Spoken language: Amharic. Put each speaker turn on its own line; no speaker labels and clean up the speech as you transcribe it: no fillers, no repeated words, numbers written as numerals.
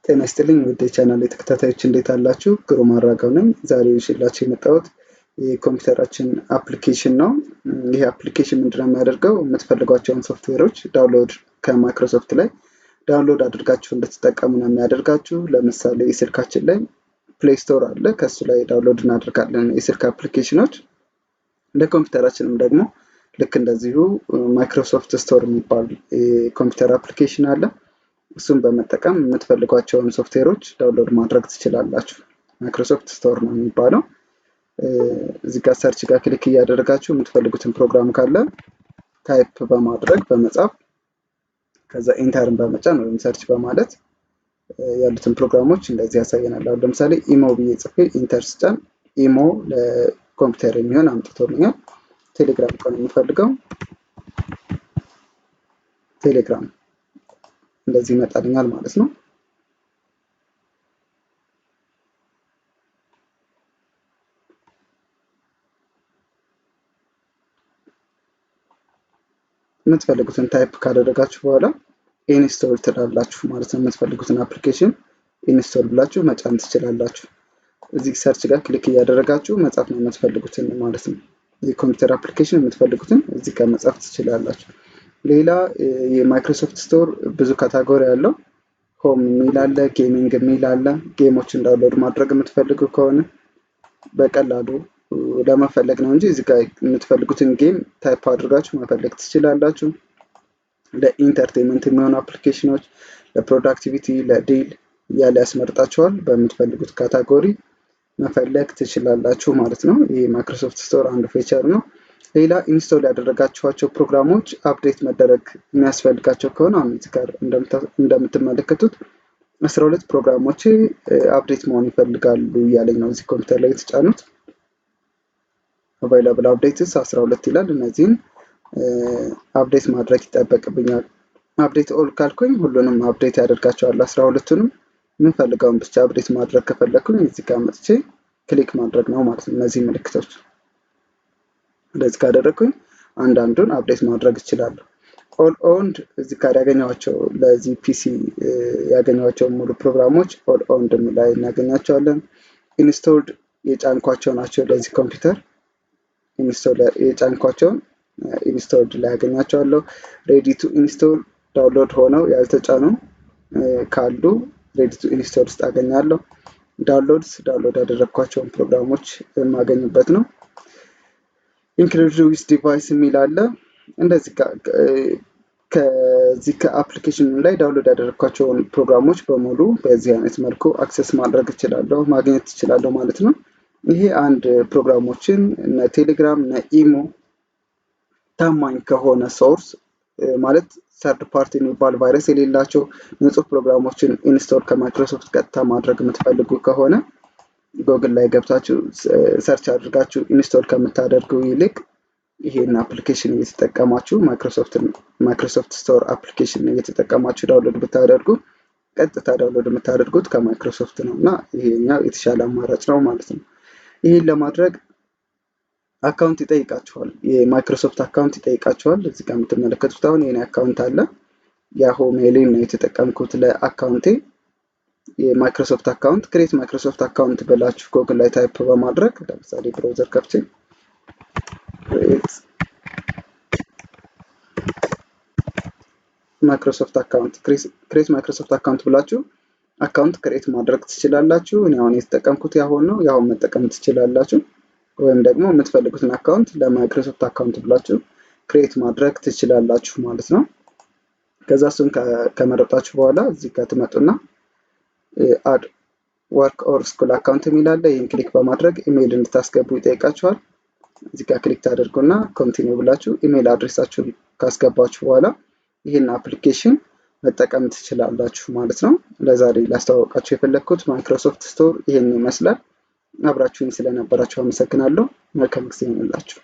ጤና ይስጥልኝ ውድ የቻናሌ ተከታታዮች እንዴት አላችሁ? ግሩም አራጋው ነኝ። ዛሬ ይዤላችሁ የመጣሁት የኮምፒውተራችን አፕሊኬሽን ነው። ይሄ አፕሊኬሽን ምንድነው የሚያደርገው? የምትፈልጓቸውን ሶፍትዌሮች ዳውንሎድ ከማይክሮሶፍት ላይ ዳውንሎድ አድርጋችሁ እንድትጠቀሙ ነው የሚያደርጋችሁ። ለምሳሌ ስልካችን ላይ ፕሌይ ስቶር አለ፣ ከሱ ላይ ዳውንሎድ እናደርጋለን የስልክ አፕሊኬሽኖች። ለኮምፒውተራችንም ደግሞ ልክ እንደዚሁ ማይክሮሶፍት ስቶር የሚባል የኮምፒውተር አፕሊኬሽን አለ። እሱን በመጠቀም የምትፈልጓቸውን ሶፍትዌሮች ዳውንሎድ ማድረግ ትችላላችሁ። ማይክሮሶፍት ስቶር ነው የሚባለው። እዚህ ጋር ሰርች ጋር ክሊክ እያደረጋችሁ የምትፈልጉትን ፕሮግራም ካለ ታይፕ በማድረግ በመጻፍ ከዛ ኢንተርን በመጫን ወይም ሰርች በማለት ያሉትን ፕሮግራሞች እንደዚህ ያሳየናል። አሁን ለምሳሌ ኢሞ ብዬ ጽፌ ኢንተር ስጫን ኢሞ ለኮምፒውተር የሚሆን አምጥቶልኛል። ቴሌግራም ነው የምፈልገው፣ ቴሌግራም እንደዚህ ይመጣልኛል ማለት ነው። የምትፈልጉትን ታይፕ ካደረጋችሁ በኋላ ኢንስቶል ትላላችሁ ማለት ነው። የምትፈልጉትን አፕሊኬሽን ኢንስቶል ብላችሁ መጫን ትችላላችሁ። እዚህ ሰርች ጋር ክሊክ እያደረጋችሁ መጻፍ ነው የምትፈልጉትን ማለት ነው። የኮምፒውተር አፕሊኬሽን የምትፈልጉትን እዚህ ጋር መጻፍ ትችላላችሁ። ሌላ የማይክሮሶፍት ስቶር ብዙ ካታጎሪ ያለው ሆም የሚል አለ፣ ጌሚንግ የሚል አለ። ጌሞችን ዳውንሎድ ማድረግ የምትፈልጉ ከሆነ በቀላሉ ለመፈለግ ነው እንጂ እዚህ ጋር የምትፈልጉትን ጌም ታይፕ አድርጋችሁ መፈለግ ትችላላችሁ። ለኢንተርቴይንመንት የሚሆኑ አፕሊኬሽኖች፣ ለፕሮዳክቲቪቲ፣ ለዲል እያለ ያስመርጣችኋል። በምትፈልጉት ካታጎሪ መፈለግ ትችላላችሁ ማለት ነው። ይህ ማይክሮሶፍት ስቶር አንዱ ፊቸር ነው። ሌላ ኢንስቶል ያደረጋችኋቸው ፕሮግራሞች አፕዴት መደረግ የሚያስፈልጋቸው ከሆነ አሁን እዚህ ጋር እንደምትመለከቱት 12 ፕሮግራሞች አፕዴት መሆን ይፈልጋሉ እያለኝ ነው። እዚህ ኮምፒውተር ላይ የተጫኑት available updates 12 ይላል። እነዚህን አፕዴት ማድረግ ይጠበቅብኛል። አፕዴት ኦል ካልኩኝ ሁሉንም አፕዴት ያደርጋቸዋል 12ቱንም። የምፈልገውን ብቻ አፕዴት ማድረግ ከፈለኩኝ እዚህ ጋር መጥቼ ክሊክ ማድረግ ነው ማለት ነው። እነዚህ ምልክቶች እንደዚህ ካደረኩኝ አንዳንዱን አፕዴት ማድረግ እችላለሁ። ኦል ኦንድ እዚህ ጋር ያገኘኋቸው ለዚህ ፒሲ ያገኘኋቸው ሙሉ ፕሮግራሞች ኦል ኦንድ ላይ እናገኛቸዋለን። ኢንስቶልድ የጫንኳቸው ናቸው። ለዚህ ኮምፒውተር ኢንስቶል የጫንኳቸውን ኢንስቶልድ ላይ ያገኛቸዋለሁ። ሬዲ ቱ ኢንስቶል ዳውንሎድ ሆነው ያልተጫኑ ካሉ ሬዲ ቱ ኢንስቶል ውስጥ አገኛለሁ። ዳውንሎድ ያደረግኳቸውን ፕሮግራሞች የማገኝበት ነው። ኢንክሉድ ዊዝ ዲቫይስ የሚል አለ። እንደዚህ ከዚህ ከአፕሊኬሽን ላይ ዳውንሎድ ያደረግኳቸውን ፕሮግራሞች በሙሉ በዚህ አይነት መልኩ አክሰስ ማድረግ እችላለሁ፣ ማግኘት እችላለሁ ማለት ነው። ይሄ አንድ ፕሮግራሞችን እነ ቴሌግራም እነ ኢሞ ታማኝ ከሆነ ሶርስ ማለት ሰርድ ፓርቲ የሚባል ቫይረስ የሌላቸው ንጹህ ፕሮግራሞችን ኢንስቶል ከማይክሮሶፍት ቀጥታ ማድረግ የምትፈልጉ ከሆነ ጎግል ላይ ገብታችሁ ሰርች አድርጋችሁ ኢንስቶል ከምታደርጉ ይልቅ ይሄን አፕሊኬሽን እየተጠቀማችሁ ማይክሮሶፍት ስቶር አፕሊኬሽን እየተጠቀማችሁ ዳውንሎድ ብታደርጉ ቀጥታ ዳውንሎድ የምታደርጉት ከማይክሮሶፍት ነውና ይሄኛው የተሻለ አማራጭ ነው ማለት ነው። ይሄን ለማድረግ አካውንት ይጠይቃችኋል። የማይክሮሶፍት አካውንት ይጠይቃችኋል። እዚህ ጋር የምትመለከቱት አሁን የኔ አካውንት አለ። ያሆ ሜይልን ነው የተጠቀምኩት ለአካውንቴ። የማይክሮሶፍት አካውንት ክሬት ማይክሮሶፍት አካውንት ብላችሁ ጎግል ላይ ታይፕ በማድረግ ለምሳሌ ብራውዘር ከፍቼ ማይክሮሶፍት አካውንት ክሬት ማይክሮሶፍት አካውንት ብላችሁ አካውንት ክሬት ማድረግ ትችላላችሁ። እኔ አሁን የተጠቀምኩት ያሆን ነው። ያሆን መጠቀም ትችላላችሁ። ወይም ደግሞ የምትፈልጉትን አካውንት ለማይክሮሶፍት አካውንት ብላችሁ ክሬት ማድረግ ትችላላችሁ ማለት ነው። ከዛ እሱን ከመረጣችሁ በኋላ እዚህ ጋር ትመጡና አድ ወርክ ኦር ስኩል አካውንት የሚል አለ። ይህን ክሊክ በማድረግ ኢሜይል እንድታስገቡ ይጠይቃችኋል። እዚህ ጋር ክሊክ ታደርጉና ኮንቲኒው ብላችሁ ኢሜይል አድሬሳችሁን ካስገባችሁ በኋላ ይህን አፕሊኬሽን መጠቀም ትችላላችሁ ማለት ነው። ለዛሬ ላስተዋወቃችሁ የፈለግኩት ማይክሮሶፍት ስቶር ይህን ይመስላል። አብራችሁኝ ስለነበራችሁ አመሰግናለሁ። መልካም ጊዜ ይሁንላችሁ።